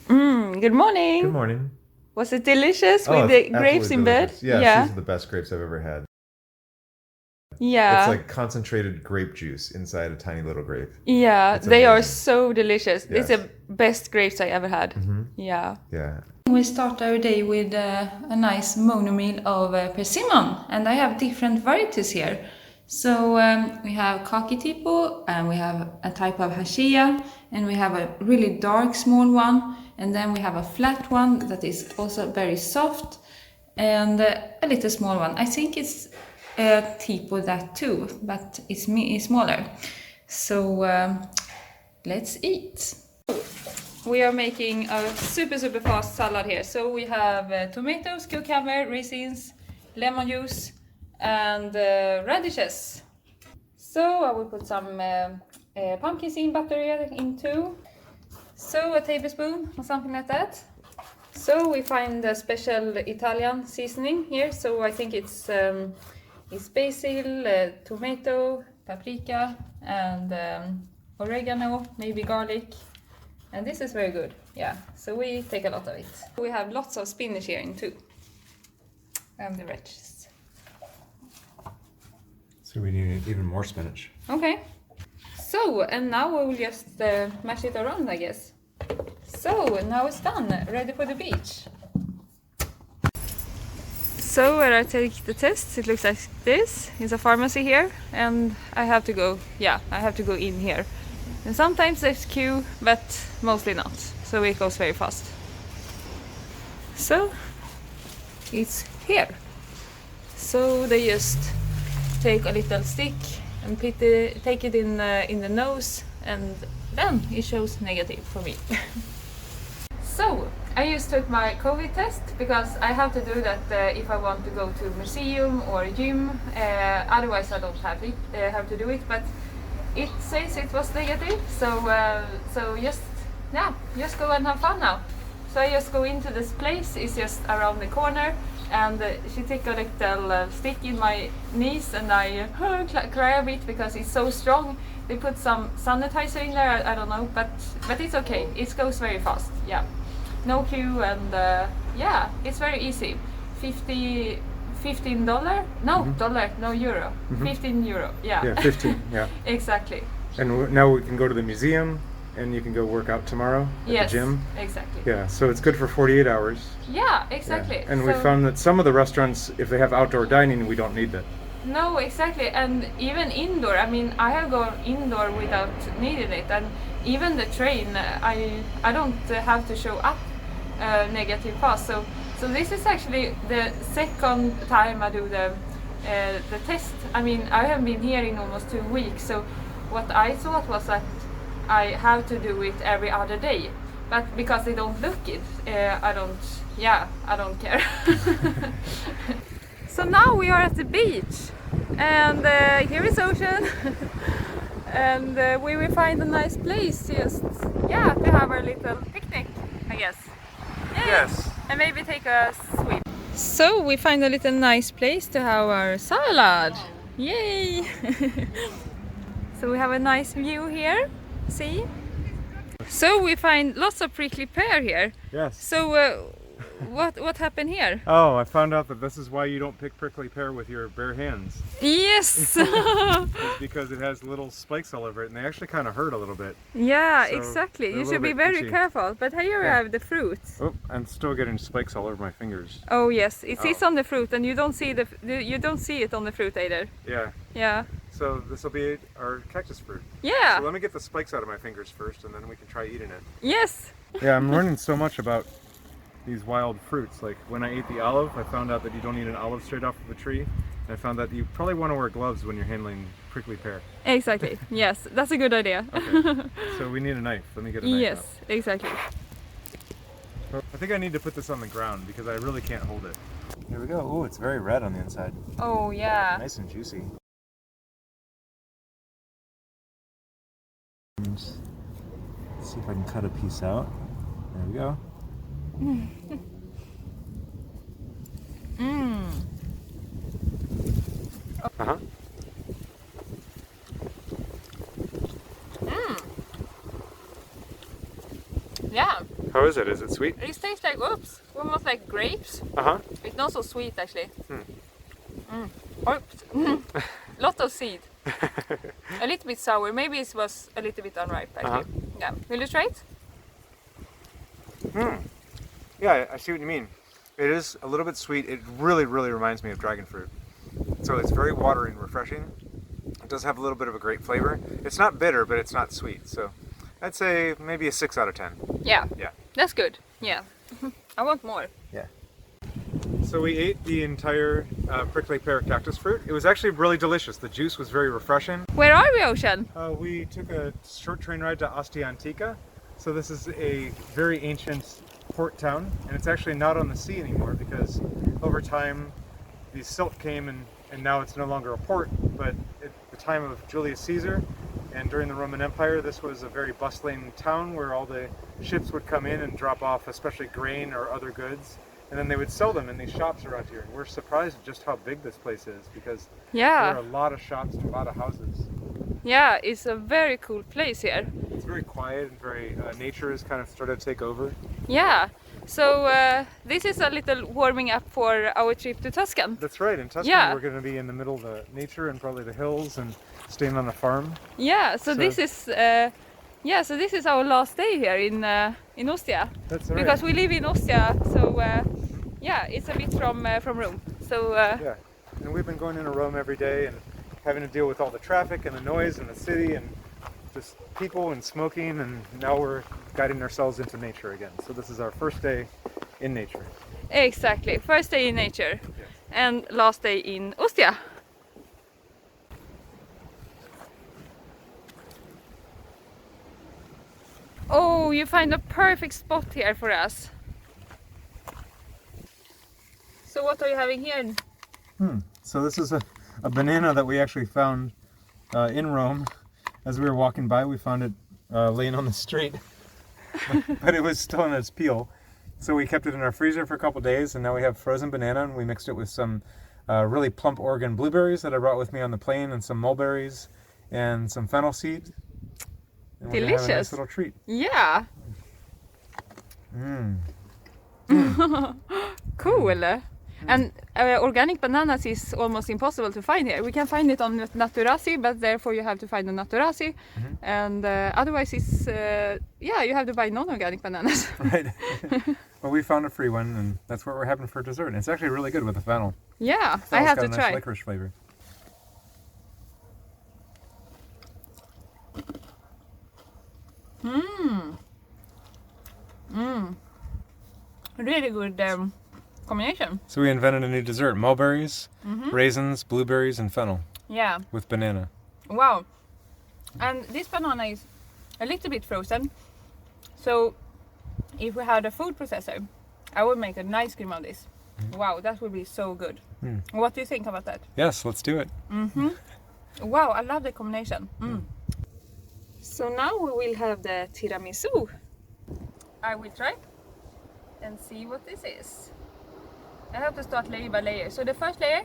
Good morning. Good morning. Was it delicious Oh, with it's the grapes in absolutely bed? delicious. Yes, Yeah. these are the best grapes I've ever had. Yeah. It's like concentrated grape juice inside a tiny little grape. Yeah, It's they are amazing. so delicious. It's Yes. the best grapes I ever had. Yeah. Yeah. We start our day with a nice mono meal of persimmon, and I have different varieties here. So we have kaki tipo, and we have a type of hashia, and we have a really dark small one, and then we have a flat one that is also very soft, and a little small one. I think it's a tipo that too, but it's smaller. So let's eat. We are making a super fast salad here. So we have tomatoes, cucumber, raisins, lemon juice, and radishes. So I will put some pumpkin seed butter into. So a tablespoon or something like that. So we find a special Italian seasoning here. So I think it's basil, tomato, paprika, and oregano, maybe garlic. And this is very good, yeah. So we take a lot of it. We have lots of spinach here in too. And the veggies. So we need even more spinach. Okay. So, and now we will just mash it around, I guess. So, now it's done. Ready for the beach. So, where I take the test, it looks like this. It's a pharmacy here. And I have to go in here. And sometimes there's queue, but mostly not. So it goes very fast. So it's here. So they just take a little stick and take it in the nose, and then it shows negative for me. So I just took my COVID test because I have to do that if I want to go to museum or gym. Otherwise I don't have to do it. But it says it was negative, so just go and have fun now. So I just go into this place. It's just around the corner, and she took a little stick in my knees, and I cry a bit because it's so strong. They put some sanitizer in there. I don't know, but it's okay. It goes very fast. Yeah, no queue, and it's very easy. $15? No, dollar, no euro. €15, yeah. Yeah, 15, yeah. Exactly. And now we can go to the museum, and you can go work out tomorrow at Yes, the gym. exactly. Yeah, so it's good for 48 hours. Yeah, exactly. Yeah. And we found that some of the restaurants, if they have outdoor dining, we don't need that. No, exactly. And even indoor, I mean, I have gone indoor without needing it. And even the train, I don't have to show up negative pass. So this is actually the second time I do the test. I mean, I have been here in almost 2 weeks. So what I thought was that I have to do it every other day. But because they don't look it, I don't care. So now we are at the beach, and here is ocean, and we will find a nice place just to have our little picnic, I guess. Yay! Yes. And maybe take a swim. So we find a little nice place to have our salad. Yay! So we have a nice view here. See? So we find lots of prickly pear here. Yes. So what happened here? Oh, I found out that this is why you don't pick prickly pear with your bare hands. Yes. It's because it has little spikes all over it, and they actually kind of hurt a little bit. Yeah, So exactly. they're a You should little be bit very itchy. careful. But here you Yeah. have the fruit. Oh, I'm still getting spikes all over my fingers. Oh yes, it sits Oh. on the fruit, and you don't see it on the fruit either. Yeah. Yeah. So this will be our cactus fruit. Yeah. So let me get the spikes out of my fingers first, and then we can try eating it. Yes. Yeah, I'm learning so much about these wild fruits. Like when I ate the olive, I found out that you don't eat an olive straight off of a tree. And I found that you probably want to wear gloves when you're handling prickly pear. Exactly. Yes, that's a good idea. Okay. So we need a knife. Let me get a knife Yes, out. exactly. I think I need to put this on the ground because I really can't hold it. Here we go. Oh, it's very red on the inside. Oh yeah. Nice and juicy. Let's see if I can cut a piece out. There we go. Uh-huh. Yeah. How is it? Is it sweet? It tastes like, oops, almost like grapes. Uh-huh. It's not so sweet actually. Oops. Lot of seed. A little bit sour. Maybe it was a little bit unripe actually. Yeah. Will you try it? Yeah, I see what you mean. It is a little bit sweet. It really, really reminds me of dragon fruit. So it's very watery and refreshing. It does have a little bit of a grape flavor. It's not bitter, but it's not sweet. So I'd say maybe a 6 out of 10. Yeah. Yeah. That's good. Yeah. I want more. Yeah. So we ate the entire prickly pear cactus fruit. It was actually really delicious. The juice was very refreshing. Where are we, Ocean? We took a short train ride to Ostia Antica. So this is a very ancient port town, and it's actually not on the sea anymore because over time the silt came and now it's no longer a port, but at the time of Julius Caesar and during the Roman Empire, this was a very bustling town where all the ships would come in and drop off especially grain or other goods, and then they would sell them in these shops around here. And we're surprised at just how big this place is because there are a lot of shops and a lot of houses. Yeah, it's a very cool place here. It's very quiet and very nature has kind of started to take over. Yeah, so this is a little warming up for our trip to Tuscan. That's right. In Tuscany, Yeah. we're going to be in the middle of the nature and probably the hills and staying on a farm. Yeah, so this is so this is our last day here in Ostia. That's right. Because we live in Ostia, so yeah, it's a bit from Rome. So Yeah, and we've been going into Rome every day and having to deal with all the traffic and the noise in the city and just people and smoking, and now we're guiding ourselves into nature again. So this is our first day in nature. exactly, first day in nature Yes. and last day in Ostia. Oh, you find a perfect spot here for us. So what are you having here? So this is a banana that we actually found in Rome. As we were walking by, we found it laying on the street, but it was still in its peel. So we kept it in our freezer for a couple days, and now we have frozen banana, and we mixed it with some really plump Oregon blueberries that I brought with me on the plane, and some mulberries, and some fennel seed. And we're gonna have a nice Delicious. little treat. Yeah. Cool. And organic bananas is almost impossible to find here. We can find it on Naturasi, but therefore you have to find the Naturasi, and otherwise it's yeah, you have to buy non-organic bananas. Right. Well, we found a free one, and that's what we're having for dessert. And it's actually really good with the fennel. Yeah, I Fennel's have got to a nice try. licorice flavor. Really good combination. So we invented a new dessert: mulberries, raisins, blueberries, and fennel Yeah. with banana. Wow. And this banana is a little bit frozen. So if we had a food processor, I would make an ice cream of this. Wow, that would be so good. What do you think about that? Yes, let's do it. Wow, I love the combination. So now we will have the tiramisu. I will try and see what this is. I have to start layer by layer. So the first layer,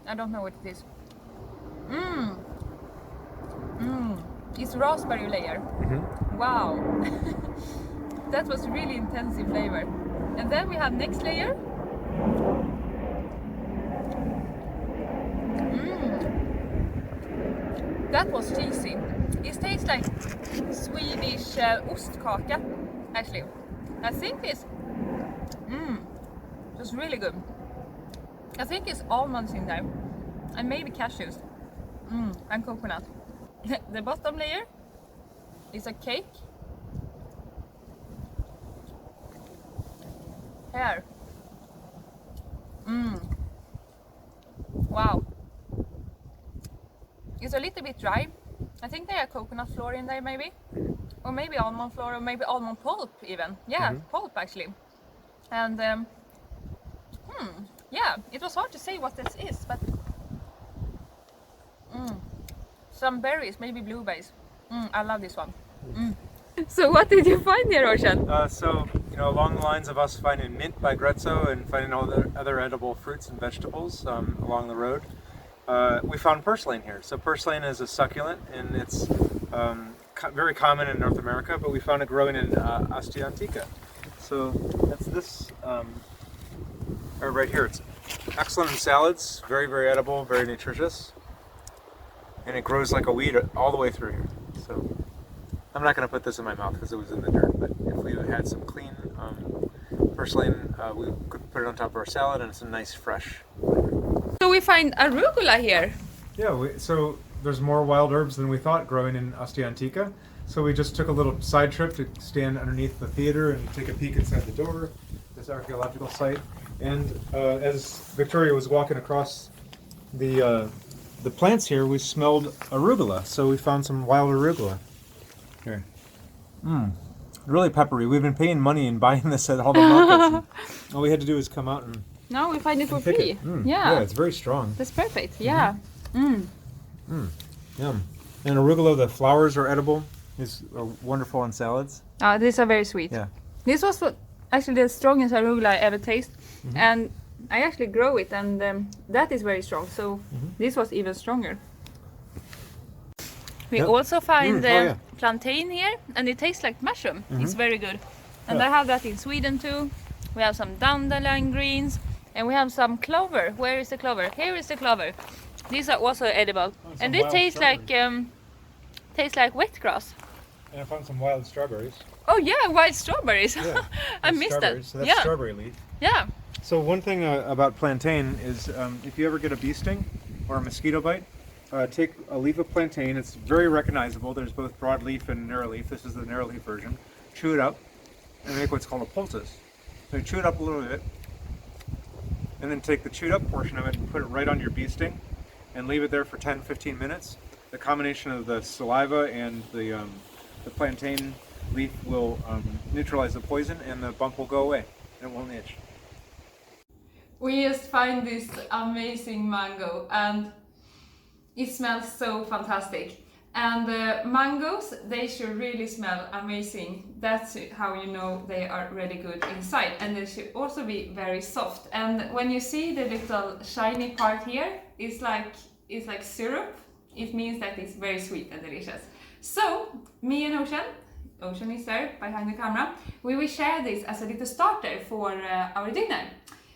I don't know what it is. It's raspberry layer. Wow. That was really intensive flavor. And then we have next layer. That was cheesy. It tastes like Swedish ostkaka, actually. I think it's it's really good. I think it's almonds in there, and maybe cashews, and coconut. The bottom layer is a cake. Here. Wow. It's a little bit dry. I think they have coconut flour in there maybe. Or maybe almond flour, or maybe almond pulp even. Yeah, pulp actually. And yeah, it was hard to say what this is, but some berries, maybe blueberries. I love this one. So what did you find here, Ocean? So, you know, along the lines of us finding mint by Grezzo and finding all the other edible fruits and vegetables along the road, we found purslane here. So purslane is a succulent, and it's very common in North America, but we found it growing in Ostia antica. So that's this herb right here. It's excellent in salads, very, very edible, very nutritious. And it grows like a weed all the way through here. So I'm not going to put this in my mouth because it was in the dirt, but if we had some clean purslane, we could put it on top of our salad, and it's a nice fresh. So we find arugula here. Yeah, so there's more wild herbs than we thought growing in Ostia antica. So we just took a little side trip to stand underneath the theater and take a peek inside the door, this archaeological site. And as Victoria was walking across the plants here, we smelled arugula. So we found some wild arugula here. Really peppery. We've been paying money and buying this at all the markets. And all we had to do is come out and Now we find it for pick free. it. Yeah. Yeah, it's very strong. That's perfect. Yeah. Yum. And arugula, the flowers are edible. It's wonderful on salads. These are very sweet. Yeah. This was actually the strongest arugula I ever tasted, and I actually grow it, and that is very strong. So this was even stronger. We Yep. also find yeah. plantain here, and it tastes like mushroom. It's very good. And I have that in Sweden too. We have some dandelion greens, and we have some clover. Where is the clover? Here is the clover. These are also edible, and they wild taste like wet grass. And I found some wild strawberries. Oh yeah, white strawberries. Yeah, I missed that. So that's Yeah, strawberry leaf. yeah. So one thing about plantain is if you ever get a bee sting or a mosquito bite, take a leaf of plantain. It's very recognizable. There's both broadleaf and narrowleaf. This is the narrowleaf version. Chew it up and make what's called a poultice. So you chew it up a little bit, and then take the chewed up portion of it and put it right on your bee sting and leave it there for 10-15 minutes. The combination of the saliva and the plantain leaf will neutralize the poison, and the bump will go away and it won't itch. We just find this amazing mango and it smells so fantastic. And the mangoes, they should really smell amazing. That's how you know they are really good inside. And they should also be very soft. And when you see the little shiny part here, it's like syrup. It means that it's very sweet and delicious. So, me and Ocean is there behind the camera, we will share this as a little starter for our dinner.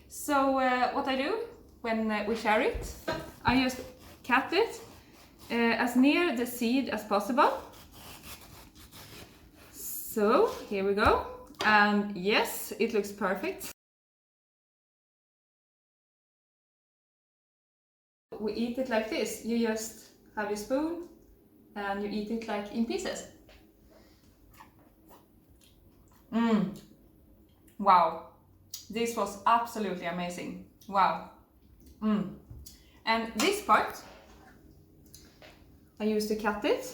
So what I do when we share it, I just cut it as near the seed as possible. So here we go, and yes, it looks perfect. We eat it like this. You just have your spoon and you eat it like in pieces. Wow, this was absolutely amazing. Wow. And this part, I used to cut it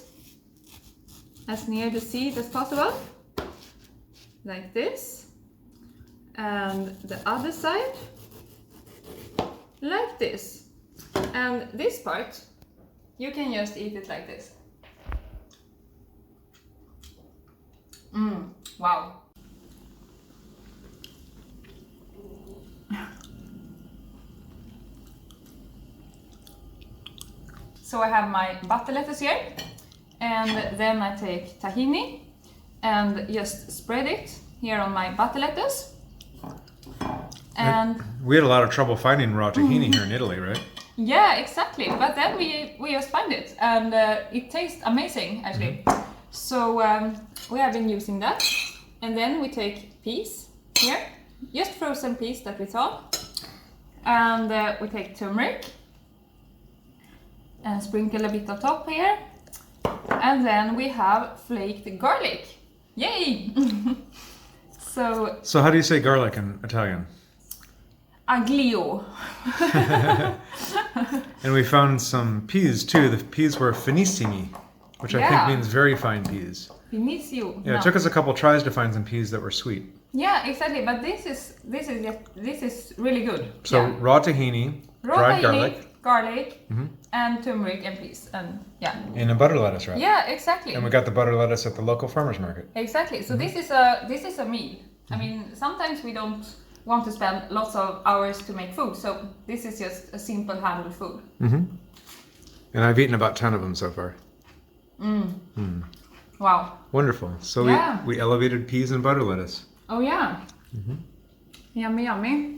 as near the seed as possible, like this, and the other side, like this. And this part, you can just eat it like this. Wow. So I have my butter lettuce here, and then I take tahini and just spread it here on my butter lettuce. And we had a lot of trouble finding raw tahini here in Italy, right? yeah, exactly. But then we just find it, and it tastes amazing actually. So we have been using that, and then we take peas here, just frozen peas that we thaw, and we take turmeric and sprinkle a bit on top here, and then we have flaked garlic. Yay! So how do you say garlic in Italian? aglio. And we found some peas too. The peas were finissimi, which I think means very fine peas. Finissimo. Yeah, it took us a couple tries to find some peas that were sweet. Yeah, exactly. But this is really good. So yeah. raw tahini, dried garlic, and turmeric and peas, and yeah. and a butter lettuce wrap. Yeah, exactly. And we got the butter lettuce at the local farmers market. Exactly. So this is a meal. I mean, sometimes we don't want to spend lots of hours to make food, so this is just a simple handled food. And I've eaten about 10 of them so far. Wow. Wonderful. So Yeah. we elevated peas and butter lettuce. Oh yeah. Yummy, yummy.